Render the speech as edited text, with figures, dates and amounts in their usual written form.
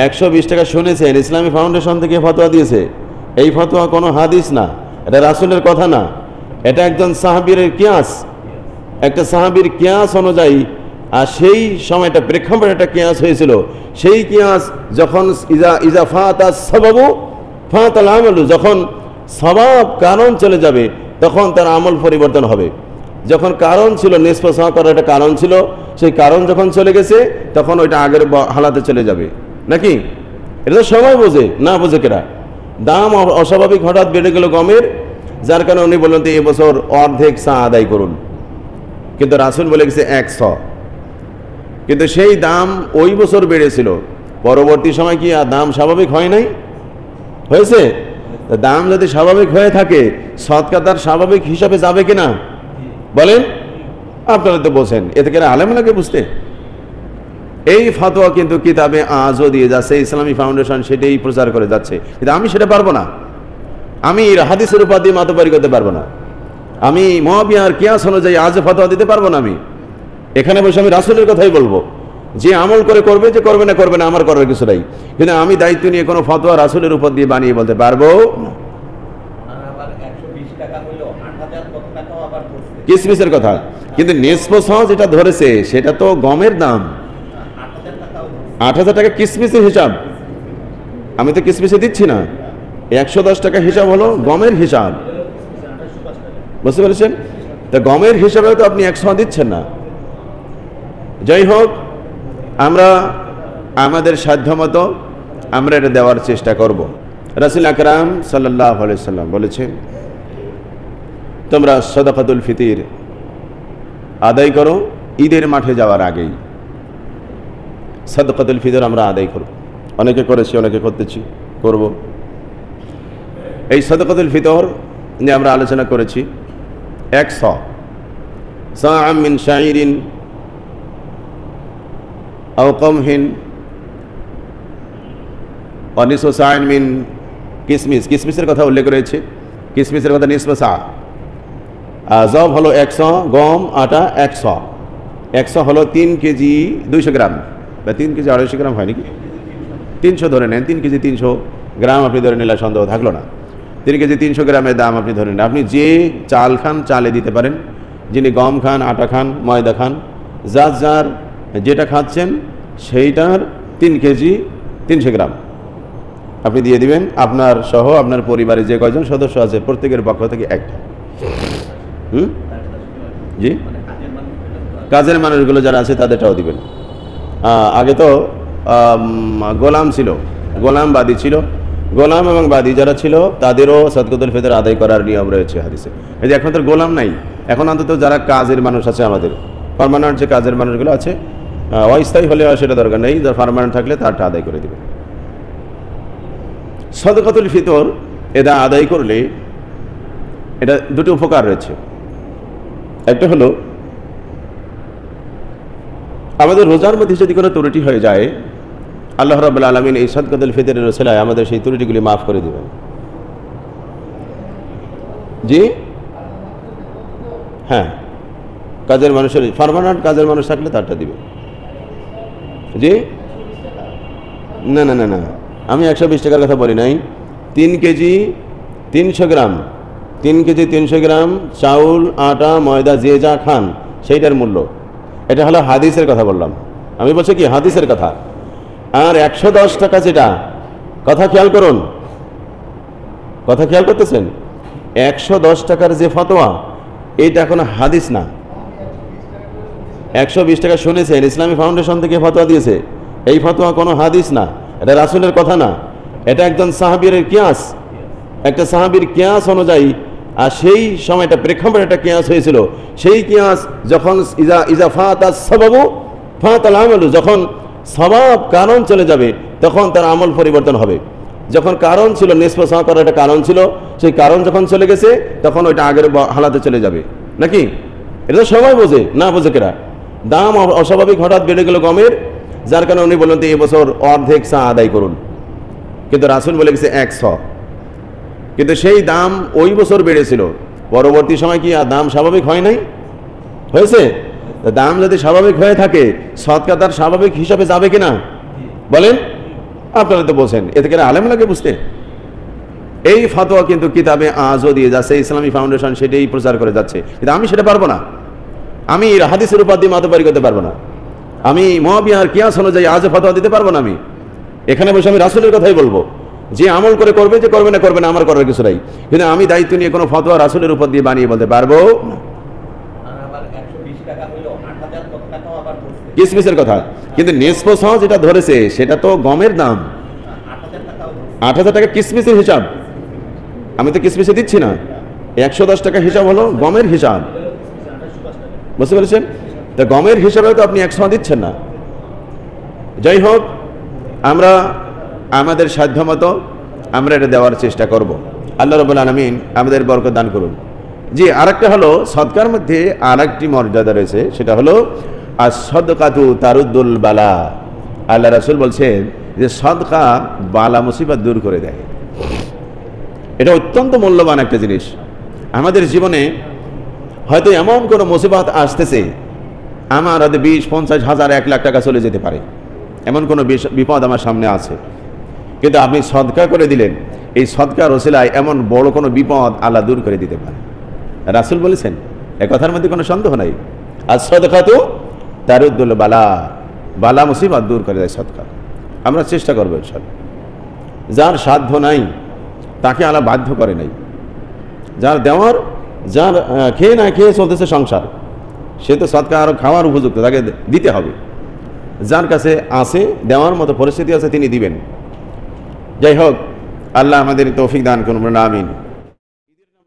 120 টাকা শুনেছেন, ইসলামী ফাউন্ডেশন থেকে ফতোয়া দিয়েছে। এই ফতোয়া কোনো হাদিস না, এটা রাসূলের কথা না, এটা একজন সাহাবীর কিয়াস, একটা সাহাবীর কিয়াস অনুযায়ী। আর সেই সময়টা প্রেক্ষাপটে একটা কিয়াস হয়েছিল। সেই কিয়াস যখন ইজা ফাতা সাবাবু ফাতাল আমালু, যখন সবাব কারণ চলে যাবে তখন তার আমল পরিবর্তন হবে। যখন কারণ ছিল নিসফ সাওয়া করার একটা কারণ ছিল, সেই কারণ যখন চলে গেছে তখন ওইটা আগের হালাতে চলে যাবে। নাকি এটা তো সবাই বোঝে, না বোঝে কেরা? দাম অস্বাভাবিক হঠাৎ বেড়ে গেল গমের, যার কারণে উনি বললেন তো এবছর অর্ধেক সা আদায় করুন, কিন্তু রাসূল বলে গেছে 100। কিন্তু সেই দাম ওই বছর বেড়েছিল, পরবর্তী সময় কি আর দাম স্বাভাবিক হয় নাই? হয়েছে। দাম যদি স্বাভাবিক হয়ে থাকে সদকা তার স্বাভাবিক হিসাবে যাবে কিনা বলেন? আপনারা তো বোঝেন, এতে করে আলেম লাগে বুঝতে। এই ফতোয়া কিন্তু কিতাবে আজও দিয়ে যাচ্ছে, ইসলামী ফাউন্ডেশন সেটাই প্রচার করে যাচ্ছে, কিন্তু আমি সেটা পারবো না। আমি হাদিসের উপাধি মাতবারি করতে পারবো না, আমি মুআবিয়ার কিয়াস অনুযায়ী আজ ফতোয়া দিতে পারবো না। আমি এখানে বসে আমি রাসূলের কথাই বলবো, যে আমল করে করবে, যে করবে না করবে না, আমার করার কিছু নাই। কিন্তু আমি দায়িত্ব নিয়ে কোনো ফতোয়া রাসূলের উপর দিয়ে বানিয়ে বলতে পারবো না। কিসমিসের কথা, কিন্তু নিসফ সাওয়া যেটা ধরেছে সেটা তো গমের দাম। 8,000 টাকা কিসমিসের হিসাব, আমি তো কিসমিসে দিচ্ছি না। 110 টাকা হিসাব হলো গমের হিসাব, বুঝতে পেরেছেন? তা গমের হিসাবে তো আপনি 100 দিচ্ছেন না। যাই হোক, আমরা আমাদের সাধ্যমতো আমরা এটা দেওয়ার চেষ্টা করব। রাসূল আকরাম সাল্লাল্লাহু আলাইহি সাল্লাম বলেছেন, তোমরা সাদাকাতুল ফিতর আদায় করো ঈদের মাঠে যাওয়ার আগেই। সাদাকাতুল ফিতর আমরা আদায় করব, অনেকে করেছি, অনেকে করতেছি, করব। এই সাদাকাতুল ফিতর নিয়ে আমরা আলোচনা করেছি। 100 সাআম মিন শাইরিন আও কমহিন ওয়া নিসফু সাআন মিন কিসমিস, কিসমিসের কথা উল্লেখ রয়েছে। কিসমিসের কথা নিসফু সা। জব হলো 100, গম আটা 100। 100 হলো 3 কেজি 200 গ্রাম, বা 3 কেজি 250 গ্রাম হয় নাকি? 300 ধরে নেন, 3 কেজি 300 গ্রাম আপনি ধরে নিলে সন্দেহ থাকলো না। 3 কেজি 300 গ্রামের দাম আপনি ধরে নেন। আপনি যে চাল খান চালে দিতে পারেন, যিনি গম খান, আটা খান, ময়দা খান, যার যার যেটা খাচ্ছেন সেইটার 3 কেজি 300 গ্রাম আপনি দিয়ে দিবেন। আপনার সহ আপনার পরিবারে যে কয়জন সদস্য আছে প্রত্যেকের পক্ষ থেকে একটা। জি, কাজের মানুষগুলো যারা আছে তাদেরটাও দিবেন। আগে তো গোলাম ছিল, গোলাম বাদী ছিল, গোলাম এবং বাদী যারা ছিল তাদেরও সাদকাতুল ফিতর আদায় করার নিয়ম রয়েছে হাদিসে। এই যে এখন তো গোলাম নাই, এখন অন্তত যারা কাজের মানুষ আছে, আমাদের পার্মানেন্ট যে কাজের মানুষগুলো আছে, অস্থায়ী হলে সেটা দরকার নেই, যারা পার্মানেন্ট থাকলে তারটা আদায় করে দেবে। সাদকাতুল ফিতর এটা আদায় করলে এটা দুটো উপকার রয়েছে। একটা হলো আমাদের রোজার মধ্যে যদি কোনো ত্রুটি হয়ে যায়, আল্লাহ রাব্বুল আলামিন এই সাদকাতুল ফিতরের ওসিলায় আমাদের সেই ত্রুটিগুলি মাফ করে দিবেন। জি হ্যাঁ, কাজের মানুষের পার্মানেন্ট কাজের মানুষ থাকলে তারটা দিবে। জি না না না না, আমি 120 টাকার কথা বলি নাই। 3 কেজি 300 গ্রাম, 3 কেজি 300 গ্রাম চাউল, আটা, ময়দা যে যা খান সেইটার মূল্য। এটা হলো হাদিসের কথা বললাম, আমি বলছি কি হাদিসের কথা। আর 110 টাকা যেটা, কথা খেয়াল করুন, কথা খেয়াল করতেছেন, 110 টাকার যে ফতোয়া এইটা এখন হাদিস না। 120 টাকা শুনেছেন, ইসলামী ফাউন্ডেশন থেকে ফতোয়া দিয়েছে। এই ফতোয়া কোনো হাদিস না, এটা রাসূলের কথা না, এটা একজন সাহাবীর কিয়াস, একটা সাহাবীর কিয়াস অনুযায়ী। আর সেই সময়টা প্রেক্ষাপটে একটা কিয়াস হয়েছিল। সেই কিয়াস যখন ইজা ফাতা সাবাবু ফাতাল আমালু, যখন সবাব কারণ চলে যাবে তখন তার আমল পরিবর্তন হবে। যখন কারণ ছিল নিসফ সাওয়া করার একটা কারণ ছিল, সেই কারণ যখন চলে গেছে তখন ওইটা আগের হালাতে চলে যাবে। নাকি এটা তো সবাই বোঝে, না বোঝে কেরা? দাম অস্বাভাবিক হঠাৎ বেড়ে গেল গমের, যার কারণে উনি বললেন তো এবছর অর্ধেক সা আদায় করুন, কিন্তু রাসূল বলে গেছে 100। কিন্তু সেই দাম ওই বছর বেড়েছিল, পরবর্তী সময় কি আর দাম স্বাভাবিক হয় নাই? হয়েছে। দাম যদি স্বাভাবিক হয়ে থাকে সদকা তার স্বাভাবিক হিসাবে যাবে কিনা বলেন? আপনারা তো বলছেন, এতে করে আলেম লাগে বুঝতে। এই ফতোয়া কিন্তু কিতাবে আজও দিয়ে যাচ্ছে, ইসলামী ফাউন্ডেশন সেটাই প্রচার করে যাচ্ছে, কিন্তু আমি সেটা পারবো না। আমি হাদিসের উপর দিয়ে মাতবারি করতে পারবো না, আমি মুআবিয়ার কিয়াস অনুযায়ী আজও ফতোয়া দিতে পারবো না। আমি এখানে বসে আমি রাসূলের কথাই বলবো, যে আমল করে করবে, যে করবে না করবে না, আমার করার কিছু নাই। কিন্তু আমি দায়িত্ব নিয়ে কোনো ফতোয়া রাসূলের উপর দিয়ে বানিয়ে বলতে পারবো না। কিসমিসের কথা, কিন্তু নিসফ সহ যেটা ধরেছে সেটা তো গমের দাম। ৮,০০০ টাকা কিসমিসের হিসাব, আমি তো কিসমিসে দিচ্ছি না। ১১০ টাকা হিসাব হলো গমের হিসাব, বুঝতে পেরেছেন? তা গমের হিসাবে তো আপনি ১০০ দিচ্ছেন না। যাই হোক, আমরা আমাদের সাধ্যমতো আমরা এটা দেওয়ার চেষ্টা করব। আল্লাহ রাব্বুল আলামিন আমাদের বরকত দান করুন। জি, আরেকটা হলো সদকার মধ্যে আরেকটি মর্যাদা রয়েছে, সেটা হলো as-সাদকাতু তারুদ্দুল বালা। আল্লাহ রাসূল বলছেন যে সদকা বালা মুসিবত দূর করে দেয়। এটা অত্যন্ত মূল্যবান একটা জিনিস। আমাদের জীবনে হয়তো এমন কোনো মুসিবত আসতেছে, আমার হয়তো 20, 50, 1000, 1 লাখ টাকা চলে যেতে পারে, এমন কোনো বিপদ আমার সামনে আছে, কিন্তু আপনি সদকা করে দিলেন, এই সদকার ওসিলায় এমন বড় কোনো বিপদ আল্লাহ দূর করে দিতে পারে। রাসূল বলেছেন, এ কথার মধ্যে কোনো সন্দেহ নাই। as-সাদকাতু তারুদ্দুল বালা, বালা মুসিবত দূর করে দেয় সদকা। আমরা চেষ্টা করবো ইনশাআল্লাহ। যার সাধ্য নাই তাকে আল্লাহ বাধ্য করে নাই, যার দেওয়ার, যার খেয়ে না খেয়ে চলতেছে সংসার, সে তো সদকা আরও খাওয়ার উপযুক্ত, তাকে দিতে হবে। যার কাছে আছে, দেওয়ার মতো পরিস্থিতি আছে, তিনি দিবেন। যাই হোক, আল্লাহ আমাদের তৌফিক দান করুন, আমিন।